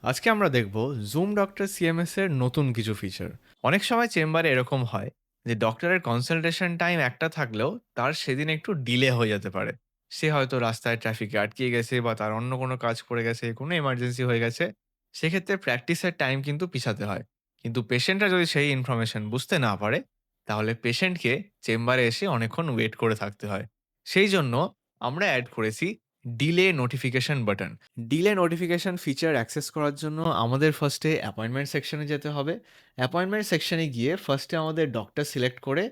আজকে আমরা দেখব জুম ডক্টর সিএমএস এর নতুন কিছু ফিচার। অনেক সময় চেম্বারে এরকম হয় যে ডক্টরের কনসালটেশন টাইম একটা থাকলেও তার সেদিন একটু ডিলে হয়ে যেতে পারে। সে হয়তো রাস্তায় ট্রাফিকে আটকে গেছে বা তার অন্য কোনো কাজ পড়ে গেছে, কোনো এমার্জেন্সি হয়ে গেছে। সেক্ষেত্রে প্র্যাকটিসের টাইম কিন্তু পিছাতে হয়। কিন্তু পেশেন্টরা যদি সেই ইনফরমেশন বুঝতে না পারে, তাহলে পেশেন্টকে চেম্বারে এসে অনেকক্ষণ ওয়েট করে থাকতে হয়। সেই জন্য আমরা অ্যাড করেছি delay notification button. Delay notification feature access করার জন্য আমাদের ফার্স্টে অ্যাপয়েন্টমেন্ট সেকশনে যেতে হবে। অ্যাপয়েন্টমেন্ট সেকশনে গিয়ে ফার্স্টে আমাদের ডক্টর সিলেক্ট করে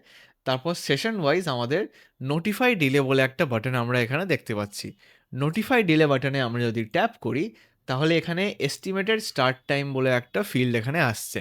তারপর সেশন ওয়াইজ আমাদের নোটিফাই ডিলে বলে একটা বাটন আমরা এখানে দেখতে পাচ্ছি। নোটিফাই ডিলে বাটনে আমরা যদি ট্যাপ করি, তাহলে এখানে এস্টিমেটেড স্টার্ট টাইম বলে একটা ফিল্ড এখানে আসছে।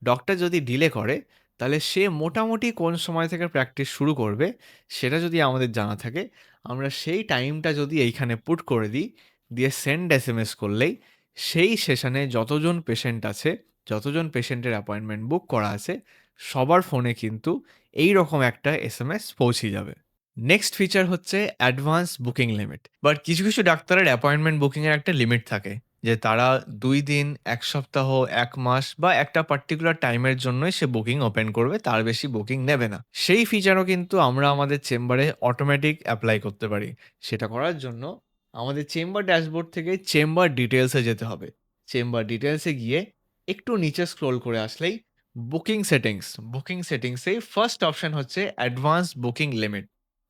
ডক্টর যদি ডিলে করে, তাহলে সে মোটামুটি কোন সময় থেকে প্র্যাকটিস শুরু করবে সেটা যদি আমাদের জানা থাকে, আমরা সেই টাইমটা যদি এইখানে পুট করে দিই, দিয়ে সেন্ড এসএমএস করলেই সেই সেশনে যতজন পেশেন্ট আছে, যতজন পেশেন্টের অ্যাপয়েন্টমেন্ট বুক করা আছে, সবার ফোনে কিন্তু এই রকম একটা এসএমএস পৌঁছে যাবে। নেক্সট ফিচার হচ্ছে অ্যাডভান্স বুকিং লিমিট। বাট কিছু কিছু ডাক্তারের অ্যাপয়েন্টমেন্ট বুকিংয়ের একটা লিমিট থাকে, যে তারা ২ দিন, ১ সপ্তাহ, ১ মাস বা একটা পার্টিকুলার টাইমের জন্যই সে বুকিং ওপেন করবে, তার বেশি বুকিং নেবে না। সেই ফিচারও কিন্তু আমরা আমাদের চেম্বারে অটোমেটিক অ্যাপ্লাই করতে পারি। সেটা করার জন্য আমাদের চেম্বার ড্যাশবোর্ড থেকে চেম্বার ডিটেলসে যেতে হবে। চেম্বার ডিটেলসে গিয়ে একটু নিচে স্ক্রল করে আসলেই বুকিং সেটিংসে ফার্স্ট অপশন হচ্ছে অ্যাডভান্স বুকিং লিমিট।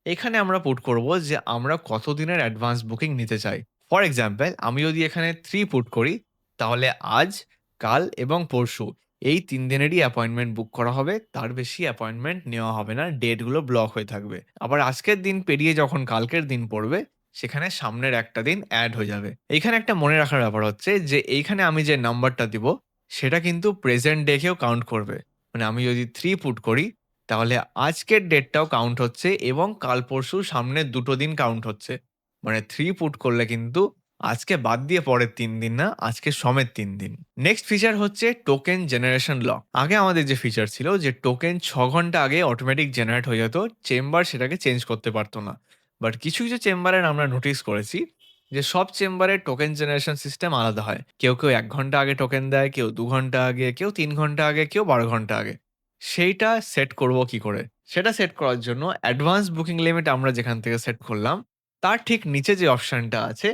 এখানে আমরা পুট করব যে আমরা কত দিনের অ্যাডভান্স বুকিং নিতে চাই। ফর এক্সাম্পল, আমি যদি এখানে 3 পুট করি, তাহলে আজ, কাল এবং পরশু এই ৩ দিনেরই অ্যাপয়েন্টমেন্ট বুক করা হবে। তার বেশি অ্যাপয়েন্টমেন্ট নেওয়া হবে না। ডেটগুলো ব্লক হয়ে থাকবে। আবার আজকের দিন পেরিয়ে যখন কালকের দিন পড়বে, সেখানে সামনের একটা দিন এড হয়ে যাবে। এইখানে একটা মনে রাখার ব্যাপার হচ্ছে যে এইখানে আমি যে নাম্বারটা দিব, সেটা কিন্তু প্রেজেন্ট ডে কেও কাউন্ট করবে। মানে আমি যদি 3 পুট করি, তাহলে আজকের ডেটটাও কাউন্ট হচ্ছে এবং কাল পরশু সামনের ২ টো দিন কাউন্ট হচ্ছে। মানে 3 পুট করলে কিন্তু আজকে বাদ দিয়ে পরের ৩ দিন না, আজকে সমেত ৩ দিন। নেক্সট ফিচার হচ্ছে টোকেন জেনারেশন লক। আগে আমাদের যে ফিচার ছিল যে টোকেন ৬ ঘন্টা আগে অটোমেটিক জেনারেট হয়ে যেত, চেম্বার সেটাকে চেঞ্জ করতে পারত না। বাট কিছু কিছু চেম্বারের আমরা নোটিস করেছি যে সব চেম্বারের টোকেন জেনারেশন সিস্টেম আলাদা হয়। কেউ ১ ঘন্টা আগে টোকেন দেয়, কেউ ২ ঘন্টা আগে, কেউ ৩ ঘন্টা আগে, কেউ ১২ ঘন্টা আগে। সেইটা সেট করব কি করে? সেটা সেট করার জন্য অ্যাডভান্স বুকিং লিমিট আমরা যেখান থেকে সেট করলাম, তার ঠিক নিচে যে অপশনটা আছে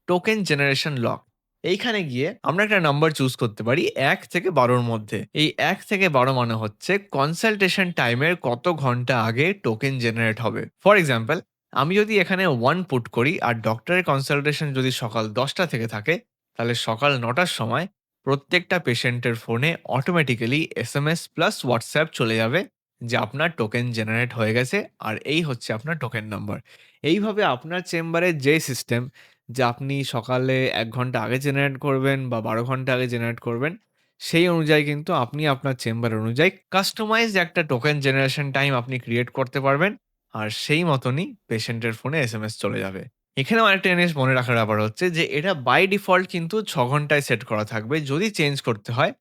টোকেন জেনারেশন লক, এইখানে গিয়ে আমরা একটা নাম্বার চুজ করতে পারি ১ থেকে ১২ র মধ্যে। এই ১ থেকে ১২ মানে হচ্ছে কনসালটেশন টাইমের কত ঘন্টা আগে টোকেন জেনারেট হবে। ফর এক্সাম্পল, আমি যদি এখানে ১ পুট করি আর ডক্টরের কনসালটেশন যদি সকাল ১০টা থেকে থাকে, তাহলে সকাল ৯টার সময় প্রত্যেকটা পেশেন্টের ফোনে অটোমেটিক্যালি এসএমএস প্লাস হোয়াটসঅ্যাপ চলে যাবে যে আপনার টোকেন জেনারেট হয়ে গেছে আর এই হচ্ছে আপনার টোকেন নাম্বার। এইভাবে আপনার চেম্বারের যে সিস্টেম, যে আপনি সকালে ১ ঘন্টা আগে জেনারেট করবেন বা ১২ ঘন্টা আগে জেনারেট করবেন, সেই অনুযায়ী কিন্তু আপনি আপনার চেম্বার অনুযায়ী কাস্টমাইজড একটা টোকেন জেনারেশন টাইম আপনি ক্রিয়েট করতে পারবেন। আর সেই মতনই পেশেন্টের ফোনে এসএমএস চলে যাবে। এখানেও আরেকটা জিনিস মনে রাখার ব্যাপার হচ্ছে যে এটা বাই ডিফল্ট কিন্তু ৬ ঘন্টায় সেট করা থাকবে। যদি চেঞ্জ করতে হয়,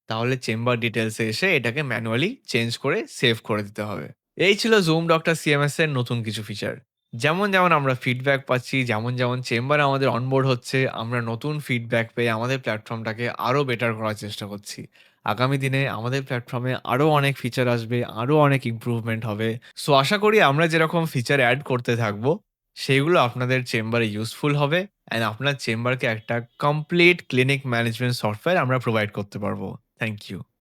তাহলে চেম্বার ডিটেইলস এ এসে এটাকে ম্যানুয়ালি চেঞ্জ করে সেভ করে দিতে হবে। এই ছিল জুম ডক্টর সিএমএস এর নতুন কিছু ফিচার। যেমন আমরা ফিডব্যাক পাচ্ছি, যেমন চেম্বারে আমাদের অনবোর্ড হচ্ছে, আমরা নতুন ফিডব্যাক পেয়ে আমাদের প্ল্যাটফর্মটাকে আরো বেটার করার চেষ্টা করছি। আগামী দিনে আমাদের প্ল্যাটফর্মে আরো অনেক ফিচার আসবে, আরো অনেক ইমপ্রুভমেন্ট হবে। সো আশা করি আমরা যেরকম ফিচার এড করতে থাকবো, সেগুলো আপনাদের চেম্বারে ইউজফুল হবে অ্যান্ড আপনার চেম্বারকে একটা কমপ্লিট ক্লিনিক ম্যানেজমেন্ট সফটওয়্যার আমরা প্রোভাইড করতে পারবো। Thank you.